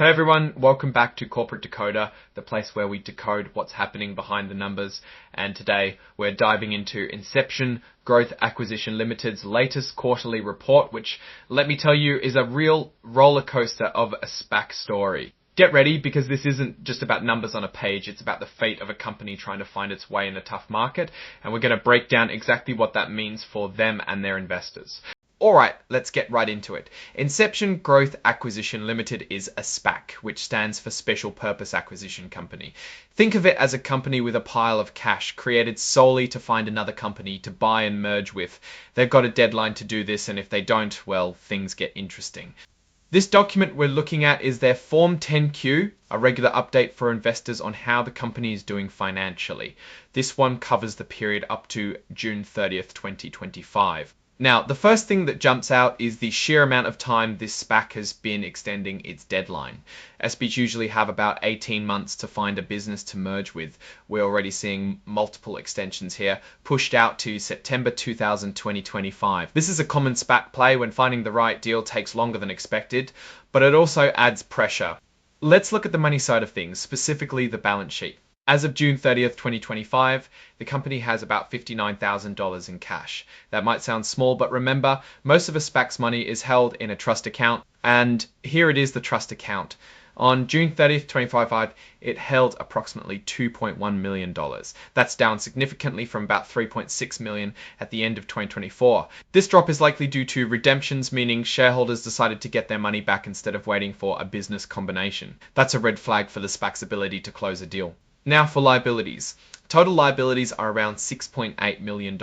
Hey everyone, welcome back to Corporate Decoder, the place where we decode what's happening behind the numbers. And today we're diving into Inception Growth Acquisition Limited's latest quarterly report, which, let me tell you, is a real roller coaster of a SPAC story. Get ready, because this isn't just about numbers on a page, it's about the fate of a company trying to find its way in a tough market. And we're going to break down exactly what that means for them and their investors. Alright, let's get right into it. Inception Growth Acquisition Limited is a SPAC, which stands for Special Purpose Acquisition Company. Think of it as a company with a pile of cash created solely to find another company to buy and merge with. They've got a deadline to do this, and if they don't, well, things get interesting. This document we're looking at is their Form 10Q, a regular update for investors on how the company is doing financially. This one covers the period up to June 30th, 2025. Now, the first thing that jumps out is the sheer amount of time this SPAC has been extending its deadline. SPACs usually have about 18 months to find a business to merge with. We're already seeing multiple extensions here, pushed out to September 2025. This is a common SPAC play when finding the right deal takes longer than expected, but it also adds pressure. Let's look at the money side of things, specifically the balance sheet. As of June 30th, 2025, the company has about $59,000 in cash. That might sound small, but remember, most of a SPAC's money is held in a trust account, and here it is, the trust account. On June 30th, 2025, it held approximately $2.1 million. That's down significantly from about $3.6 million at the end of 2024. This drop is likely due to redemptions, meaning shareholders decided to get their money back instead of waiting for a business combination. That's a red flag for the SPAC's ability to close a deal. Now for liabilities. Total liabilities are around $6.8 million.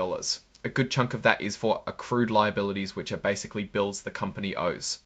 A good chunk of that is for accrued liabilities, which are basically bills the company owes.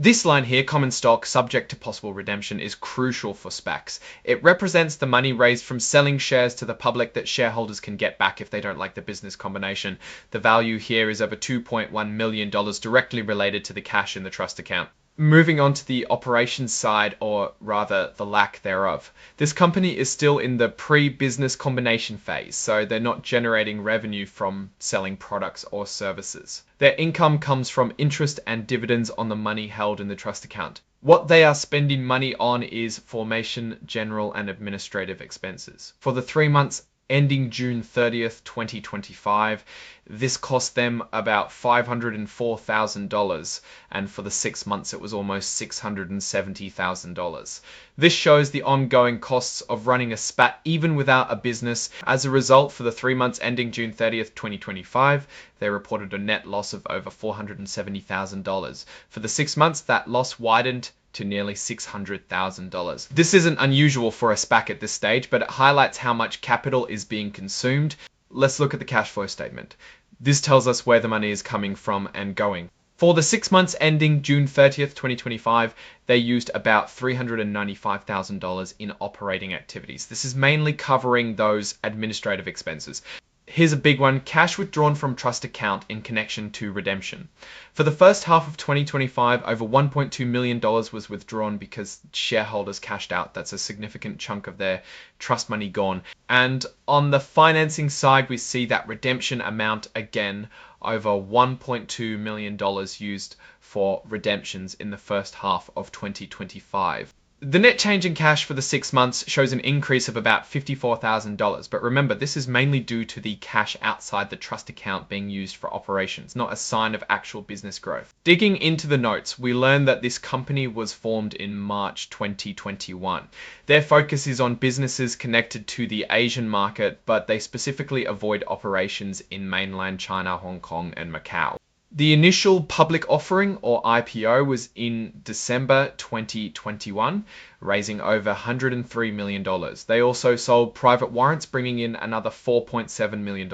This line here, common stock subject to possible redemption, is crucial for SPACs. It represents the money raised from selling shares to the public that shareholders can get back if they don't like the business combination. The value here is over $2.1 million, directly related to the cash in the trust account. Moving on to the operations side, or rather the lack thereof. This company is still in the pre-business combination phase, so they're not generating revenue from selling products or services. Their income comes from interest and dividends on the money held in the trust account. What they are spending money on is formation, general and administrative expenses. For the 3 months ending June 30th, 2025, this cost them about $504,000, and for the 6 months it was almost $670,000. This shows the ongoing costs of running a SPAC even without a business. As a result, for the 3 months ending June 30th, 2025, they reported a net loss of over $470,000. For the 6 months, that loss widened to nearly $600,000. This isn't unusual for a SPAC at this stage, but it highlights how much capital is being consumed. Let's look at the cash flow statement. This tells us where the money is coming from and going. For the 6 months ending June 30th, 2025, they used about $395,000 in operating activities. This is mainly covering those administrative expenses. Here's a big one: cash withdrawn from trust account in connection to redemption. For the first half of 2025, over $1.2 million was withdrawn because shareholders cashed out. That's a significant chunk of their trust money gone. And on the financing side, we see that redemption amount again, over $1.2 million used for redemptions in the first half of 2025. The net change in cash for the 6 months shows an increase of about $54,000, but remember, this is mainly due to the cash outside the trust account being used for operations, not a sign of actual business growth. Digging into the notes, we learned that this company was formed in March 2021. Their focus is on businesses connected to the Asian market, but they specifically avoid operations in mainland China, Hong Kong, and Macau. The initial public offering, or IPO, was in December 2021, raising over $103 million. They also sold private warrants, bringing in another $4.7 million.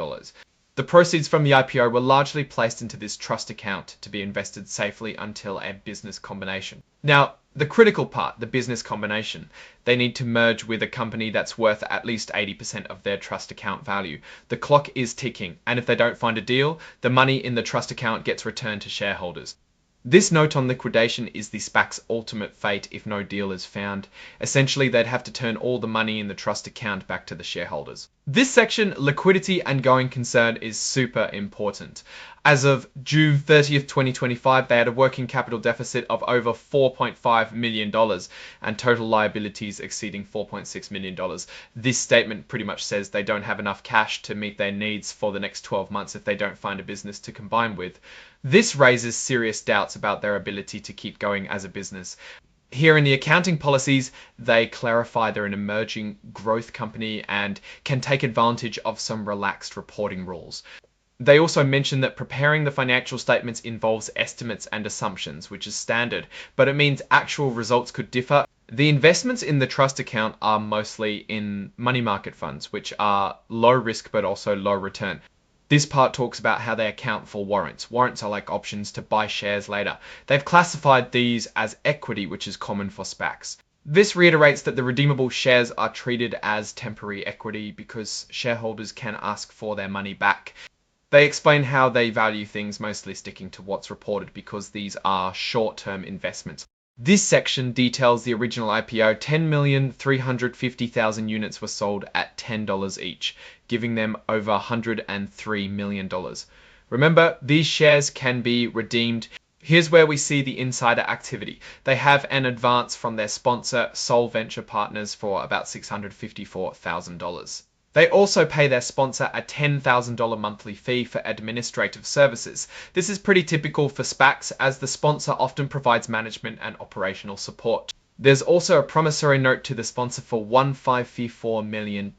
The proceeds from the IPO were largely placed into this trust account to be invested safely until a business combination. Now, the critical part, the business combination. They need to merge with a company that's worth at least 80% of their trust account value. The clock is ticking, and if they don't find a deal, the money in the trust account gets returned to shareholders. This note on liquidation is the SPAC's ultimate fate if no deal is found. Essentially, they'd have to turn all the money in the trust account back to the shareholders. This section, liquidity and going concern, is super important. As of June 30th, 2025, they had a working capital deficit of over $4.5 million and total liabilities exceeding $4.6 million. This statement pretty much says they don't have enough cash to meet their needs for the next 12 months if they don't find a business to combine with. This raises serious doubts about their ability to keep going as a business. Here in the accounting policies, they clarify they're an emerging growth company and can take advantage of some relaxed reporting rules. They also mention that preparing the financial statements involves estimates and assumptions, which is standard, but it means actual results could differ. The investments in the trust account are mostly in money market funds, which are low risk but also low return. This part talks about how they account for warrants. Warrants are like options to buy shares later. They've classified these as equity, which is common for SPACs. This reiterates that the redeemable shares are treated as temporary equity because shareholders can ask for their money back. They explain how they value things, mostly sticking to what's reported because these are short-term investments. This section details the original IPO. 10,350,000 units were sold at $10 each, giving them over $103 million. Remember, these shares can be redeemed. Here's where we see the insider activity. They have an advance from their sponsor, Sol Venture Partners, for about $654,000. They also pay their sponsor a $10,000 monthly fee for administrative services. This is pretty typical for SPACs, as the sponsor often provides management and operational support. There's also a promissory note to the sponsor for $154 million.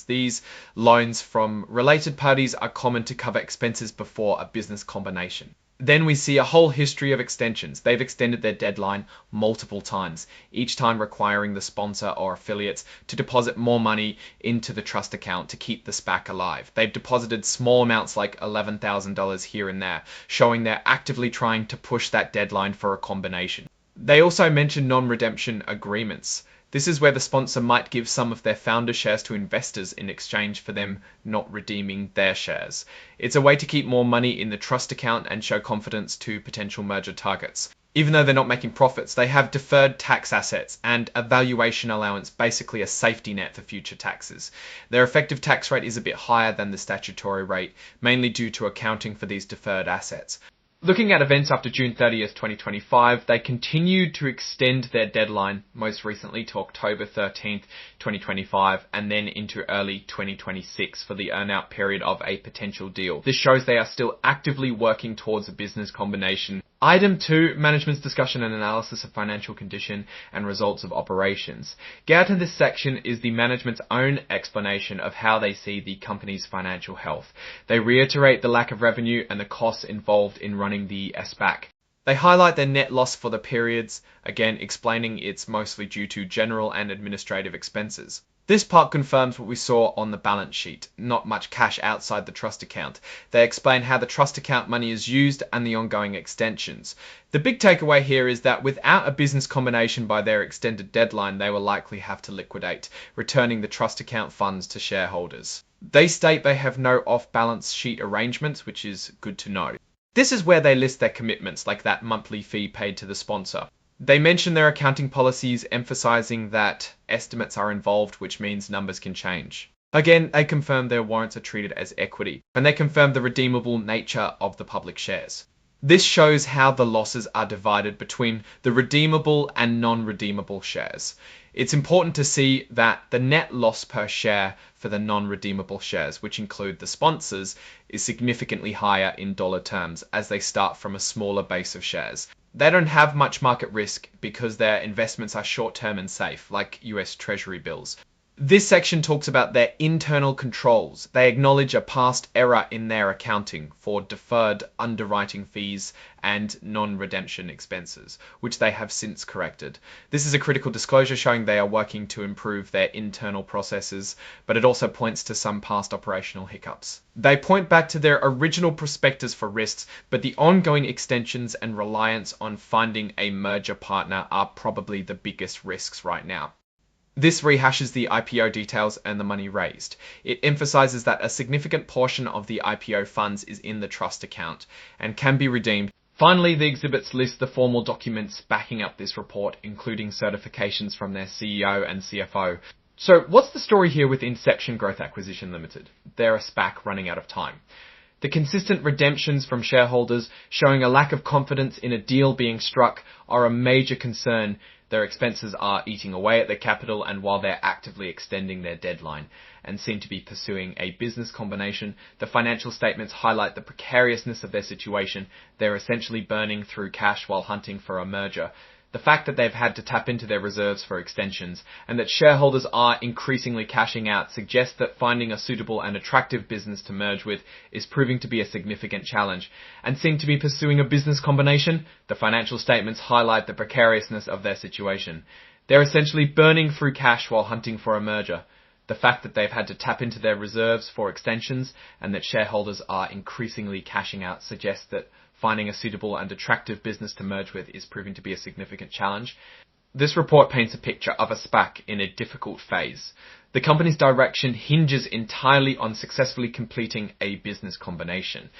These loans from related parties are common to cover expenses before a business combination. Then we see a whole history of extensions. They've extended their deadline multiple times, each time requiring the sponsor or affiliates to deposit more money into the trust account to keep the SPAC alive. They've deposited small amounts like $11,000 here and there, showing they're actively trying to push that deadline for a combination. They also mention non-redemption agreements. This is where the sponsor might give some of their founder shares to investors in exchange for them not redeeming their shares. It's a way to keep more money in the trust account and show confidence to potential merger targets. Even though they're not making profits, they have deferred tax assets and a valuation allowance, basically a safety net for future taxes. Their effective tax rate is a bit higher than the statutory rate, mainly due to accounting for these deferred assets. Looking at events after June 30th, 2025, they continued to extend their deadline, most recently to October 13th, 2025, and then into early 2026 for the earnout period of a potential deal. This shows they are still actively working towards a business combination. Item 2, management's discussion and analysis of financial condition and results of operations. Out in this section is the management's own explanation of how they see the company's financial health. They reiterate the lack of revenue and the costs involved in running the SPAC. They highlight their net loss for the periods, again explaining it's mostly due to general and administrative expenses. This part confirms what we saw on the balance sheet, not much cash outside the trust account. They explain how the trust account money is used and the ongoing extensions. The big takeaway here is that without a business combination by their extended deadline, they will likely have to liquidate, returning the trust account funds to shareholders. They state they have no off-balance sheet arrangements, which is good to know. This is where they list their commitments, like that monthly fee paid to the sponsor. They mention their accounting policies, emphasizing that estimates are involved, which means numbers can change. Again, they confirm their warrants are treated as equity, and they confirm the redeemable nature of the public shares. This shows how the losses are divided between the redeemable and non-redeemable shares. It's important to see that the net loss per share for the non-redeemable shares, which include the sponsors, is significantly higher in dollar terms as they start from a smaller base of shares. They don't have much market risk because their investments are short-term and safe, like US Treasury bills. This section talks about their internal controls. They acknowledge a past error in their accounting for deferred underwriting fees and non-redemption expenses, which they have since corrected. This is a critical disclosure showing they are working to improve their internal processes, but it also points to some past operational hiccups. They point back to their original prospectus for risks, but the ongoing extensions and reliance on finding a merger partner are probably the biggest risks right now. This rehashes the IPO details and the money raised. It emphasizes that a significant portion of the IPO funds is in the trust account and can be redeemed. Finally, the exhibits list the formal documents backing up this report, including certifications from their CEO and CFO. So what's the story here with Inception Growth Acquisition Limited? They're a SPAC running out of time. The consistent redemptions from shareholders showing a lack of confidence in a deal being struck are a major concern. Their expenses are eating away at their capital, and while they're actively extending their deadline and seem to be pursuing a business combination, the financial statements highlight the precariousness of their situation. They're essentially burning through cash while hunting for a merger. The fact that they've had to tap into their reserves for extensions and that shareholders are increasingly cashing out suggests that finding a suitable and attractive business to merge with is proving to be a significant challenge, and seem to be pursuing a business combination. The financial statements highlight the precariousness of their situation. They're essentially burning through cash while hunting for a merger. The fact that they've had to tap into their reserves for extensions and that shareholders are increasingly cashing out suggests that finding a suitable and attractive business to merge with is proving to be a significant challenge. This report paints a picture of a SPAC in a difficult phase. The company's direction hinges entirely on successfully completing a business combination.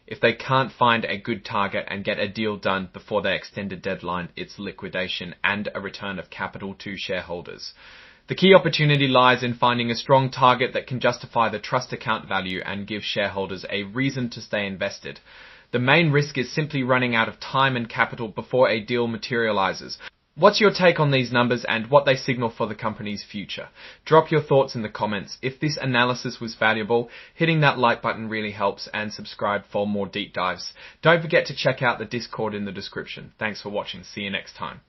If they can't find a good target and get a deal done before their extended deadline, it's liquidation and a return of capital to shareholders. The key opportunity lies in finding a strong target that can justify the trust account value and give shareholders a reason to stay invested. The main risk is simply running out of time and capital before a deal materializes. What's your take on these numbers and what they signal for the company's future? Drop your thoughts in the comments. If this analysis was valuable, hitting that like button really helps, and subscribe for more deep dives. Don't forget to check out the Discord in the description. Thanks for watching. See you next time.